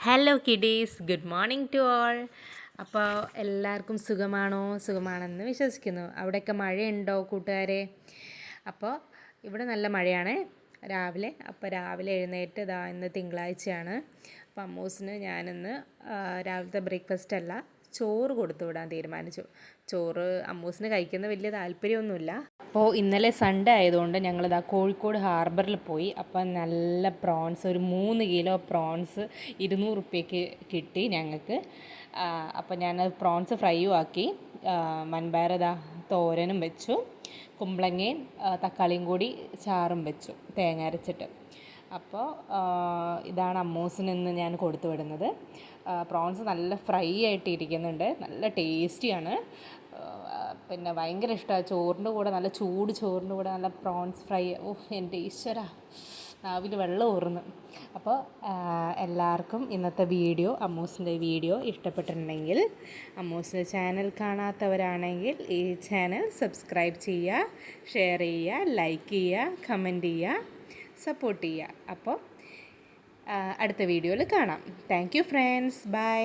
Hello kiddies, good morning to all. അപ്പോൾ എല്ലാവർക്കും സുഖമാണെന്ന് വിശ്വസിക്കുന്നു. അവിടെയൊക്കെ മഴയുണ്ടോ കൂട്ടുകാരെ? അപ്പോൾ ഇവിടെ നല്ല മഴയാണ് രാവിലെ. അപ്പോൾ രാവിലെ എഴുന്നേറ്റ് ഇന്ന് തിങ്കളാഴ്ചയാണ്. അപ്പോൾ അമ്മൂസിന് ഞാനിന്ന് രാവിലത്തെ ബ്രേക്ക്ഫാസ്റ്റ് അല്ല, ചോറ് കൊടുത്തു വിടാൻ തീരുമാനിച്ചു. ചോറ് അമ്മൂസിന് കഴിക്കുന്ന വലിയ താല്പര്യമൊന്നുമില്ല. അപ്പോൾ ഇന്നലെ സൺഡേ ആയതുകൊണ്ട് കോഴിക്കോട് ഹാർബറിൽ പോയി. അപ്പോൾ നല്ല പ്രോൺസ്, ഒരു 3 കിലോ പ്രോൺസ് 200 റുപ്യക്ക് കിട്ടി ഞങ്ങൾക്ക്. അപ്പോൾ ഞാനത് പ്രോൺസ് ഫ്രൈയും ആക്കി, മൺപയർ തോരനും വെച്ചു, കുമ്പളങ്ങയും തക്കാളിയും കൂടി ചാറും വെച്ചു തേങ്ങ അരച്ചിട്ട്. അപ്പോൾ ഇതാണ് അമ്മൂസിന് ഇന്ന് ഞാൻ കൊടുത്തു വിടുന്നത്. പ്രോൺസ് നല്ല ഫ്രൈ ആയിട്ട് ഇരിക്കുന്നുണ്ട്, നല്ല ടേസ്റ്റിയാണ്. പിന്നെ ഭയങ്കര ഇഷ്ടമാണ് ചോറിൻ്റെ കൂടെ, നല്ല ചൂട് ചോറിൻ്റെ കൂടെ നല്ല പ്രോൺസ് ഫ്രൈ. എൻ്റെ ഈശ്വര, നാവിൽ വെള്ളം ഊറുന്നു. അപ്പോൾ എല്ലാവർക്കും ഇന്നത്തെ അമ്മൂസിൻ്റെ വീഡിയോ ഇഷ്ടപ്പെട്ടിട്ടുണ്ടെങ്കിൽ, അമ്മൂസിൻ്റെ ചാനൽ കാണാത്തവരാണെങ്കിൽ ഈ ചാനൽ സബ്സ്ക്രൈബ് ചെയ്യുക, ഷെയർ ചെയ്യുക, ലൈക്ക് ചെയ്യുക, കമൻറ്റ് ചെയ്യുക, സപ്പോർട്ട് ചെയ്യുക. അപ്പോൾ അടുത്ത വീഡിയോയിൽ കാണാം. Thank you friends, by.